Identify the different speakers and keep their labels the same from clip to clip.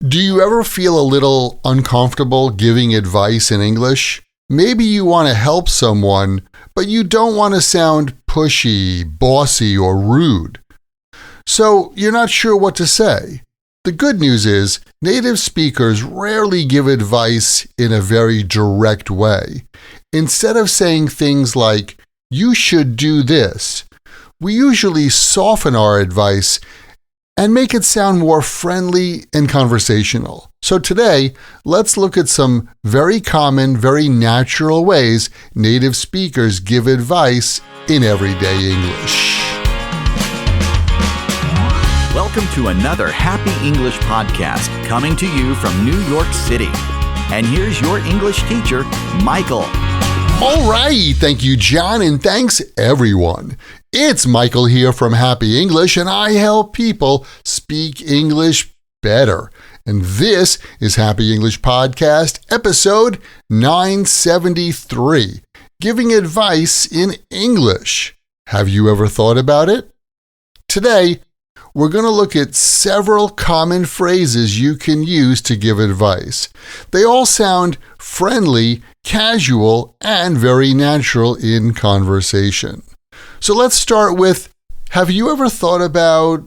Speaker 1: Do you ever feel a little uncomfortable giving advice in English? Maybe you want to help someone, but you don't want to sound pushy, bossy, or rude. So you're not sure what to say. The good news is, native speakers rarely give advice in a very direct way. Instead of saying things like, "You should do this," we usually soften our advice and make it sound more friendly and conversational. So today, let's look at some very common, very natural ways native speakers give advice in everyday English.
Speaker 2: Welcome to another Happy English podcast coming to you from New York City. And here's your English teacher, Michael.
Speaker 1: All right, thank you, John, and thanks, everyone. It's Michael here from Happy English, and I help people speak English better. And this is Happy English Podcast, episode 973, Giving Advice in English. Have you ever thought about it? Today, we're going to look at several common phrases you can use to give advice. They all sound friendly, casual, and very natural in conversation. So let's start with, have you ever thought about,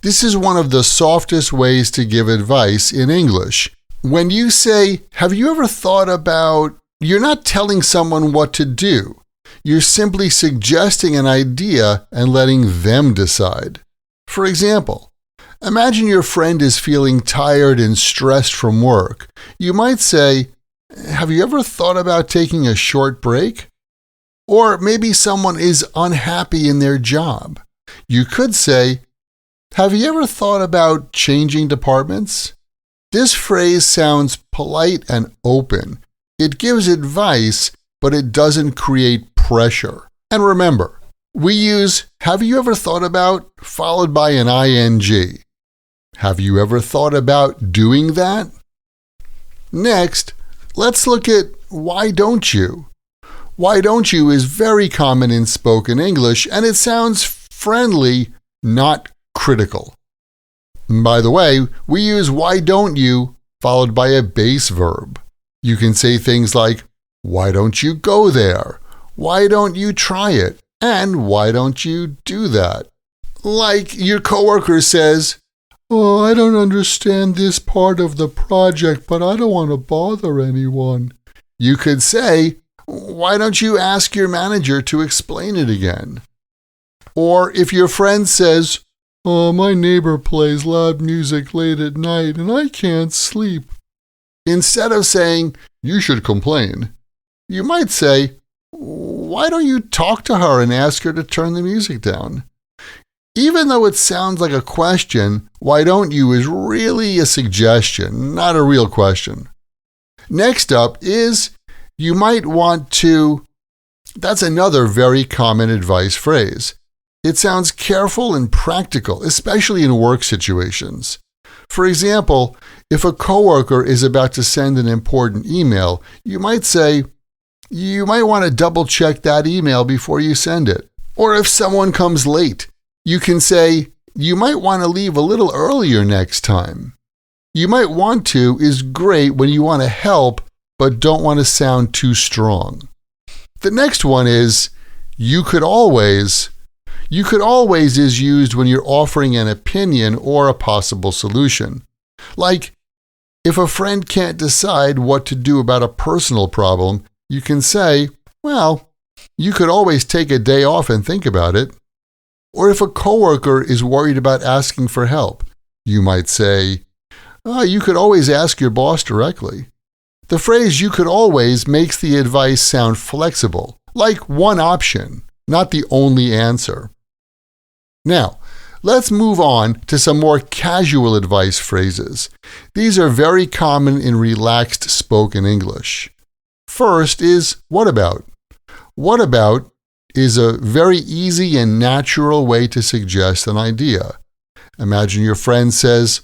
Speaker 1: this is one of the softest ways to give advice in English. When you say, have you ever thought about, you're not telling someone what to do. You're simply suggesting an idea and letting them decide. For example, imagine your friend is feeling tired and stressed from work. You might say, have you ever thought about taking a short break? Or maybe someone is unhappy in their job. You could say, have you ever thought about changing departments? This phrase sounds polite and open. It gives advice, but it doesn't create pressure. And remember, we use have you ever thought about followed by an ing. Have you ever thought about doing that? Next, let's look at why don't you? Why don't you is very common in spoken English, and it sounds friendly, not critical. By the way, we use why don't you followed by a base verb. You can say things like, why don't you go there? Why don't you try it? And why don't you do that? Like your coworker says, oh, I don't understand this part of the project, but I don't want to bother anyone. You could say, why don't you ask your manager to explain it again? Or if your friend says, oh, my neighbor plays loud music late at night and I can't sleep. Instead of saying, you should complain, you might say, why don't you talk to her and ask her to turn the music down? Even though it sounds like a question, why don't you is really a suggestion, not a real question. Next up is, you might want to. That's another very common advice phrase. It sounds careful and practical, especially in work situations. For example, if a coworker is about to send an important email, you might say, you might want to double check that email before you send it. Or if someone comes late, you can say, you might want to leave a little earlier next time. You might want to is great when you want to help, but don't want to sound too strong. The next one is, you could always. You could always is used when you're offering an opinion or a possible solution. Like, if a friend can't decide what to do about a personal problem, you can say, well, you could always take a day off and think about it. Or if a coworker is worried about asking for help, you might say, you could always ask your boss directly. The phrase you could always makes the advice sound flexible, like one option, not the only answer. Now, let's move on to some more casual advice phrases. These are very common in relaxed spoken English. First is, what about? What about is a very easy and natural way to suggest an idea. Imagine your friend says,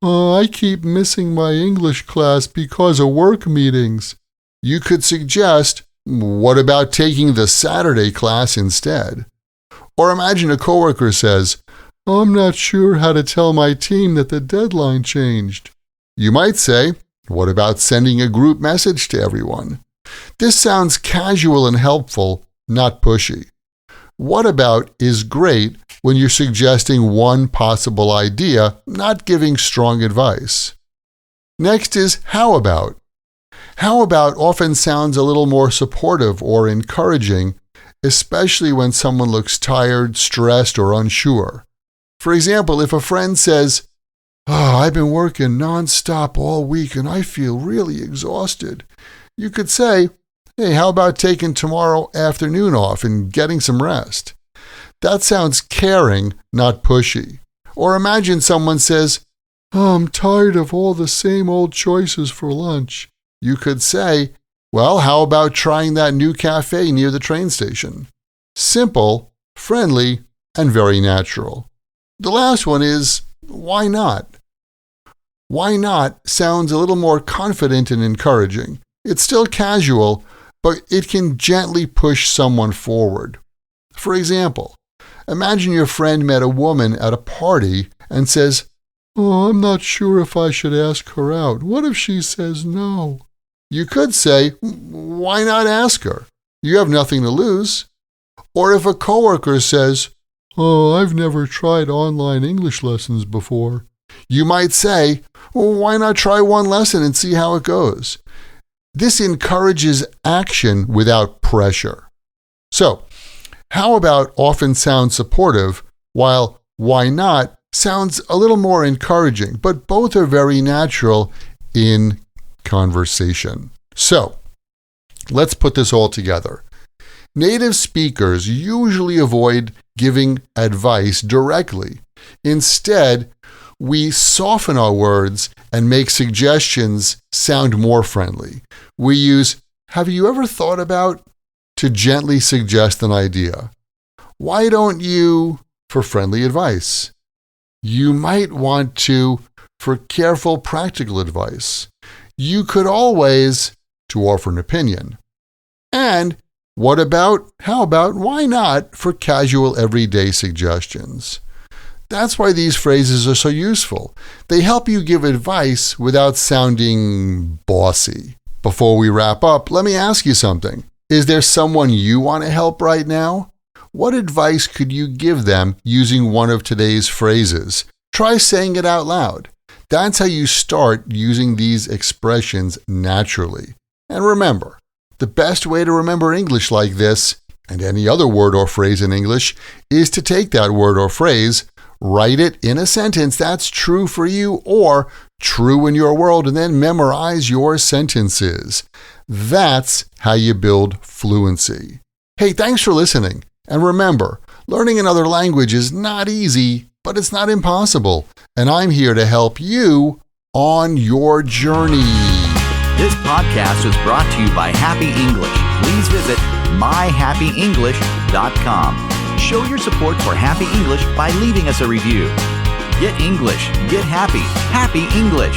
Speaker 1: oh, I keep missing my English class because of work meetings. You could suggest, what about taking the Saturday class instead? Or imagine a coworker says, I'm not sure how to tell my team that the deadline changed. You might say, what about sending a group message to everyone? This sounds casual and helpful, not pushy. What about is great when you're suggesting one possible idea, not giving strong advice. Next is how about. How about often sounds a little more supportive or encouraging, especially when someone looks tired, stressed, or unsure. For example, if a friend says, I've been working nonstop all week and I feel really exhausted, you could say, hey, how about taking tomorrow afternoon off and getting some rest? That sounds caring, not pushy. Or imagine someone says, I'm tired of all the same old choices for lunch. You could say, well, how about trying that new cafe near the train station? Simple, friendly, and very natural. The last one is, why not? Why not sounds a little more confident and encouraging. It's still casual, but it can gently push someone forward. For example, imagine your friend met a woman at a party and says, I'm not sure if I should ask her out. What if she says no? You could say, why not ask her? You have nothing to lose. Or if a coworker says, I've never tried online English lessons before, you might say, why not try one lesson and see how it goes? This encourages action without pressure. So, how about often sounds supportive, while why not sounds a little more encouraging, but both are very natural in conversation. So, let's put this all together. Native speakers usually avoid giving advice directly. Instead, we soften our words and make suggestions sound more friendly. We use, have you ever thought about, to gently suggest an idea. Why don't you, for friendly advice? You might want to, for careful, practical advice. You could always, to offer an opinion. And what about, how about, why not, for casual, everyday suggestions. That's why these phrases are so useful. They help you give advice without sounding bossy. Before we wrap up, let me ask you something. Is there someone you want to help right now? What advice could you give them using one of today's phrases? Try saying it out loud. That's how you start using these expressions naturally. And remember, the best way to remember English like this, and any other word or phrase in English, is to take that word or phrase, write it in a sentence that's true for you or true in your world, and then memorize your sentences. That's how you build fluency. Hey, thanks for listening. And remember, learning another language is not easy, but it's not impossible. And I'm here to help you on your journey.
Speaker 2: This podcast was brought to you by Happy English. Please visit myhappyenglish.com. Show your support for Happy English by leaving us a review. Get English, get happy, Happy English.